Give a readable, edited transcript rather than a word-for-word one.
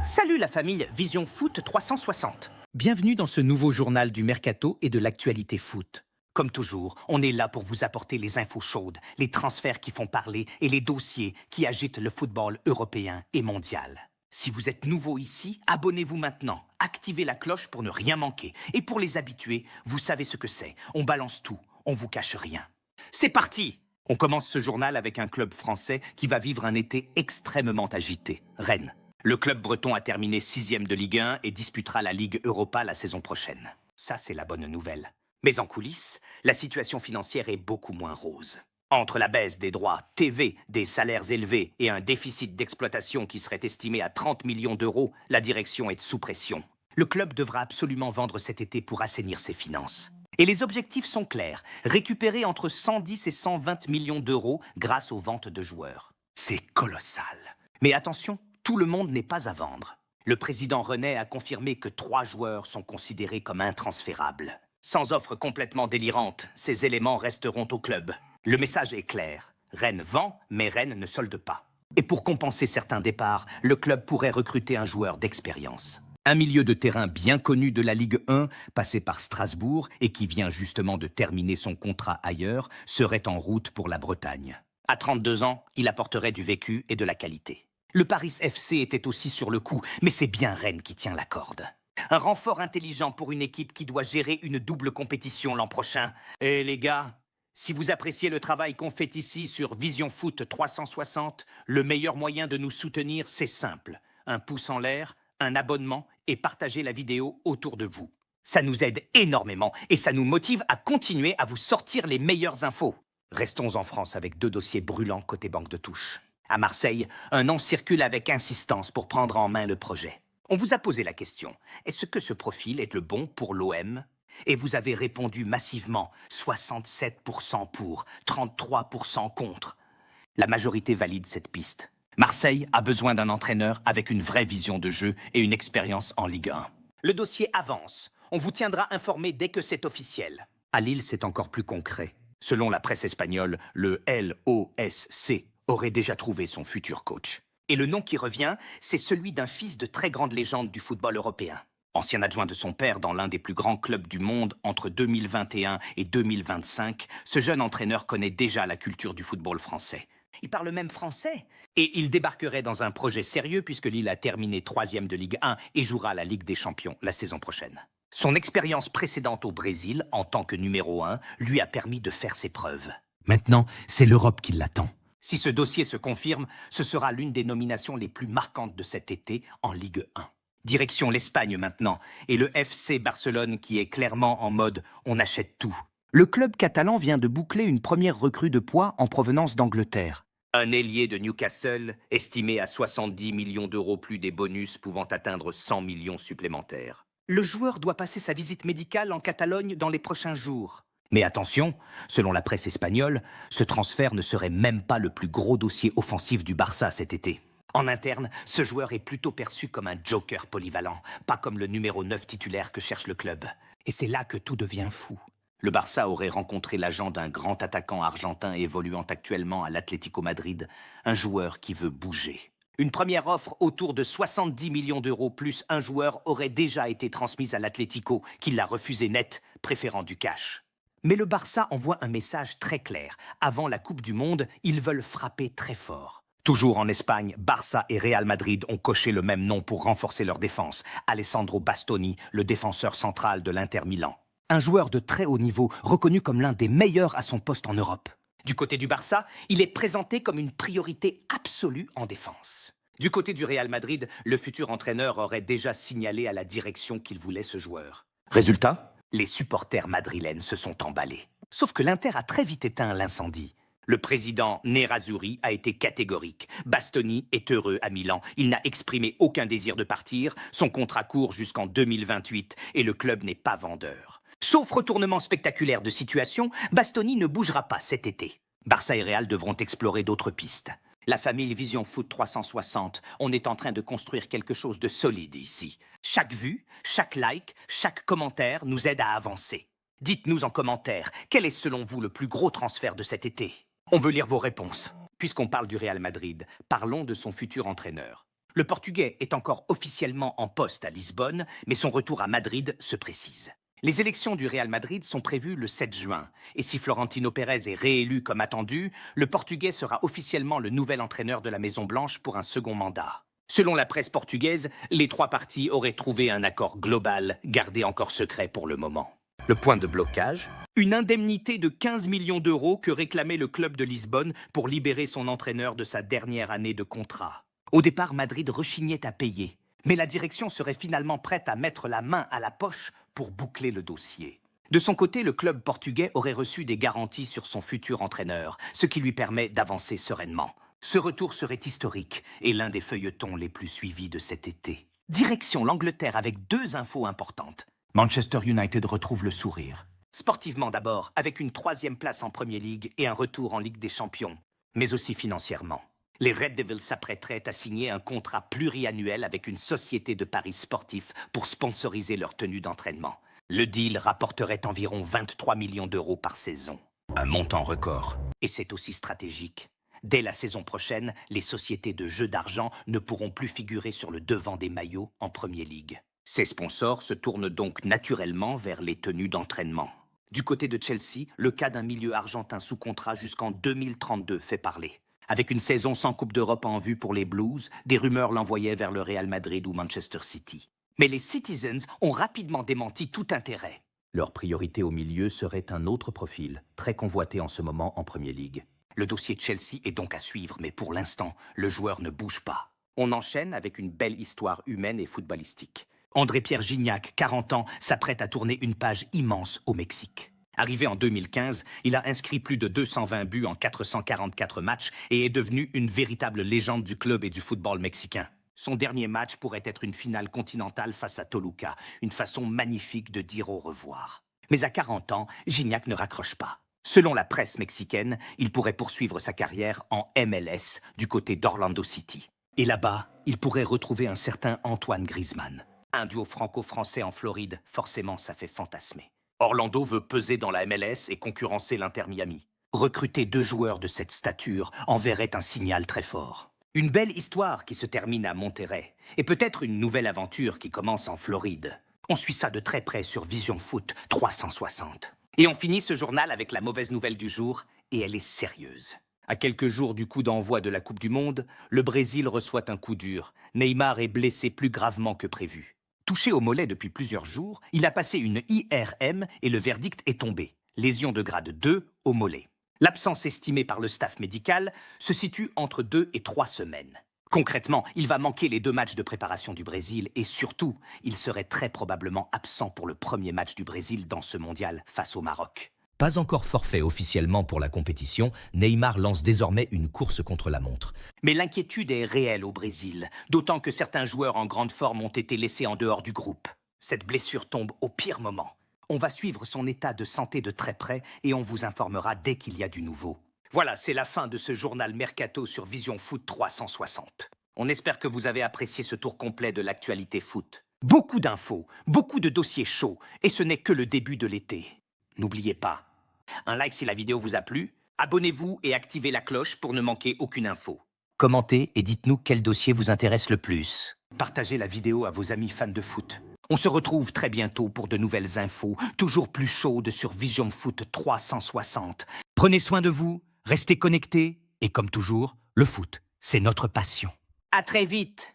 Salut la famille Vision Foot 360. Bienvenue dans ce nouveau journal du Mercato et de l'actualité foot. Comme toujours, on est là pour vous apporter les infos chaudes, les transferts qui font parler et les dossiers qui agitent le football européen et mondial. Si vous êtes nouveau ici, abonnez-vous maintenant. Activez la cloche pour ne rien manquer. Et pour les habitués, vous savez ce que c'est. On balance tout, on vous cache rien. C'est parti! On commence ce journal avec un club français qui va vivre un été extrêmement agité, Rennes. Le club breton a terminé 6e de Ligue 1 et disputera la Ligue Europa la saison prochaine. Ça, c'est la bonne nouvelle. Mais en coulisses, la situation financière est beaucoup moins rose. Entre la baisse des droits TV, des salaires élevés et un déficit d'exploitation qui serait estimé à 30 millions d'euros, la direction est sous pression. Le club devra absolument vendre cet été pour assainir ses finances. Et les objectifs sont clairs, récupérer entre 110 et 120 millions d'euros grâce aux ventes de joueurs. C'est colossal. Mais attention, tout le monde n'est pas à vendre. Le président René a confirmé que 3 joueurs sont considérés comme intransférables. Sans offre complètement délirante, ces éléments resteront au club. Le message est clair. Rennes vend, mais Rennes ne solde pas. Et pour compenser certains départs, le club pourrait recruter un joueur d'expérience. Un milieu de terrain bien connu de la Ligue 1, passé par Strasbourg et qui vient justement de terminer son contrat ailleurs, serait en route pour la Bretagne. À 32 ans, il apporterait du vécu et de la qualité. Le Paris FC était aussi sur le coup, mais c'est bien Rennes qui tient la corde. Un renfort intelligent pour une équipe qui doit gérer une double compétition l'an prochain. Et les gars, si vous appréciez le travail qu'on fait ici sur Vision Foot 360, le meilleur moyen de nous soutenir, c'est simple. Un pouce en l'air, un abonnement et partagez la vidéo autour de vous. Ça nous aide énormément et ça nous motive à continuer à vous sortir les meilleures infos. Restons en France avec 2 dossiers brûlants côté banque de touche. À Marseille, un nom circule avec insistance pour prendre en main le projet. On vous a posé la question, est-ce que ce profil est le bon pour l'OM ? Et vous avez répondu massivement, 67% pour, 33% contre. La majorité valide cette piste. Marseille a besoin d'un entraîneur avec une vraie vision de jeu et une expérience en Ligue 1. Le dossier avance. On vous tiendra informé dès que c'est officiel. À Lille, c'est encore plus concret. Selon la presse espagnole, le LOSC aurait déjà trouvé son futur coach. Et le nom qui revient, c'est celui d'un fils de très grande légende du football européen. Ancien adjoint de son père dans l'un des plus grands clubs du monde entre 2021 et 2025, ce jeune entraîneur connaît déjà la culture du football français. Il parle même français. Et il débarquerait dans un projet sérieux puisque Lille a terminé 3e de Ligue 1 et jouera la Ligue des Champions la saison prochaine. Son expérience précédente au Brésil, en tant que numéro 1, lui a permis de faire ses preuves. Maintenant, c'est l'Europe qui l'attend. Si ce dossier se confirme, ce sera l'une des nominations les plus marquantes de cet été en Ligue 1. Direction l'Espagne maintenant, et le FC Barcelone qui est clairement en mode « on achète tout ». Le club catalan vient de boucler une première recrue de poids en provenance d'Angleterre. Un ailier de Newcastle, estimé à 70 millions d'euros plus des bonus pouvant atteindre 100 millions supplémentaires. Le joueur doit passer sa visite médicale en Catalogne dans les prochains jours. Mais attention, selon la presse espagnole, ce transfert ne serait même pas le plus gros dossier offensif du Barça cet été. En interne, ce joueur est plutôt perçu comme un joker polyvalent, pas comme le numéro 9 titulaire que cherche le club. Et c'est là que tout devient fou. Le Barça aurait rencontré l'agent d'un grand attaquant argentin évoluant actuellement à l'Atlético Madrid, un joueur qui veut bouger. Une première offre autour de 70 millions d'euros plus un joueur aurait déjà été transmise à l'Atlético, qui l'a refusé net, préférant du cash. Mais le Barça envoie un message très clair. Avant la Coupe du Monde, ils veulent frapper très fort. Toujours en Espagne, Barça et Real Madrid ont coché le même nom pour renforcer leur défense. Alessandro Bastoni, le défenseur central de l'Inter Milan. Un joueur de très haut niveau, reconnu comme l'un des meilleurs à son poste en Europe. Du côté du Barça, il est présenté comme une priorité absolue en défense. Du côté du Real Madrid, le futur entraîneur aurait déjà signalé à la direction qu'il voulait ce joueur. Résultat ? Les supporters madrilènes se sont emballés. Sauf que l'Inter a très vite éteint l'incendie. Le président Nerazzurri a été catégorique. Bastoni est heureux à Milan. Il n'a exprimé aucun désir de partir. Son contrat court jusqu'en 2028 et le club n'est pas vendeur. Sauf retournement spectaculaire de situation, Bastoni ne bougera pas cet été. Barça et Real devront explorer d'autres pistes. La famille Vision Foot 360, on est en train de construire quelque chose de solide ici. Chaque vue, chaque like, chaque commentaire nous aide à avancer. Dites-nous en commentaire, quel est selon vous le plus gros transfert de cet été ? On veut lire vos réponses. Puisqu'on parle du Real Madrid, parlons de son futur entraîneur. Le Portugais est encore officiellement en poste à Lisbonne, mais son retour à Madrid se précise. Les élections du Real Madrid sont prévues le 7 juin, et si Florentino Pérez est réélu comme attendu, le Portugais sera officiellement le nouvel entraîneur de la Maison-Blanche pour un second mandat. Selon la presse portugaise, les trois parties auraient trouvé un accord global, gardé encore secret pour le moment. Le point de blocage, une indemnité de 15 millions d'euros que réclamait le club de Lisbonne pour libérer son entraîneur de sa dernière année de contrat. Au départ, Madrid rechignait à payer, mais la direction serait finalement prête à mettre la main à la poche pour boucler le dossier. De son côté, le club portugais aurait reçu des garanties sur son futur entraîneur, ce qui lui permet d'avancer sereinement. Ce retour serait historique et l'un des feuilletons les plus suivis de cet été. Direction l'Angleterre avec deux infos importantes. Manchester United retrouve le sourire. Sportivement d'abord, avec une 3e place en Premier League et un retour en Ligue des Champions, mais aussi financièrement. Les Red Devils s'apprêteraient à signer un contrat pluriannuel avec une société de paris sportifs pour sponsoriser leur tenue d'entraînement. Le deal rapporterait environ 23 millions d'euros par saison. Un montant record. Et c'est aussi stratégique. Dès la saison prochaine, les sociétés de jeux d'argent ne pourront plus figurer sur le devant des maillots en Premier League. Ces sponsors se tournent donc naturellement vers les tenues d'entraînement. Du côté de Chelsea, le cas d'un milieu argentin sous contrat jusqu'en 2032 fait parler. Avec une saison sans Coupe d'Europe en vue pour les Blues, des rumeurs l'envoyaient vers le Real Madrid ou Manchester City. Mais les Citizens ont rapidement démenti tout intérêt. Leur priorité au milieu serait un autre profil, très convoité en ce moment en Premier League. Le dossier Chelsea est donc à suivre, mais pour l'instant, le joueur ne bouge pas. On enchaîne avec une belle histoire humaine et footballistique. André-Pierre Gignac, 40 ans, s'apprête à tourner une page immense au Mexique. Arrivé en 2015, il a inscrit plus de 220 buts en 444 matchs et est devenu une véritable légende du club et du football mexicain. Son dernier match pourrait être une finale continentale face à Toluca, une façon magnifique de dire au revoir. Mais à 40 ans, Gignac ne raccroche pas. Selon la presse mexicaine, il pourrait poursuivre sa carrière en MLS du côté d'Orlando City. Et là-bas, il pourrait retrouver un certain Antoine Griezmann. Un duo franco-français en Floride, forcément ça fait fantasmer. Orlando veut peser dans la MLS et concurrencer l'Inter Miami. Recruter 2 joueurs de cette stature enverrait un signal très fort. Une belle histoire qui se termine à Monterrey, et peut-être une nouvelle aventure qui commence en Floride. On suit ça de très près sur Vision Foot 360. Et on finit ce journal avec la mauvaise nouvelle du jour, et elle est sérieuse. À quelques jours du coup d'envoi de la Coupe du Monde, le Brésil reçoit un coup dur. Neymar est blessé plus gravement que prévu. Touché au mollet depuis plusieurs jours, il a passé une IRM et le verdict est tombé. Lésion de grade 2 au mollet. L'absence estimée par le staff médical se situe entre 2 et 3 semaines. Concrètement, il va manquer les 2 matchs de préparation du Brésil et surtout, il serait très probablement absent pour le premier match du Brésil dans ce mondial face au Maroc. Pas encore forfait officiellement pour la compétition, Neymar lance désormais une course contre la montre. Mais l'inquiétude est réelle au Brésil, d'autant que certains joueurs en grande forme ont été laissés en dehors du groupe. Cette blessure tombe au pire moment. On va suivre son état de santé de très près et on vous informera dès qu'il y a du nouveau. Voilà, c'est la fin de ce journal Mercato sur Vision Foot 360. On espère que vous avez apprécié ce tour complet de l'actualité foot. Beaucoup d'infos, beaucoup de dossiers chauds, et ce n'est que le début de l'été. N'oubliez pas, un like si la vidéo vous a plu, abonnez-vous et activez la cloche pour ne manquer aucune info. Commentez et dites-nous quel dossier vous intéresse le plus. Partagez la vidéo à vos amis fans de foot. On se retrouve très bientôt pour de nouvelles infos, toujours plus chaudes sur Vision Foot 360. Prenez soin de vous, restez connectés, et comme toujours, le foot, c'est notre passion. À très vite!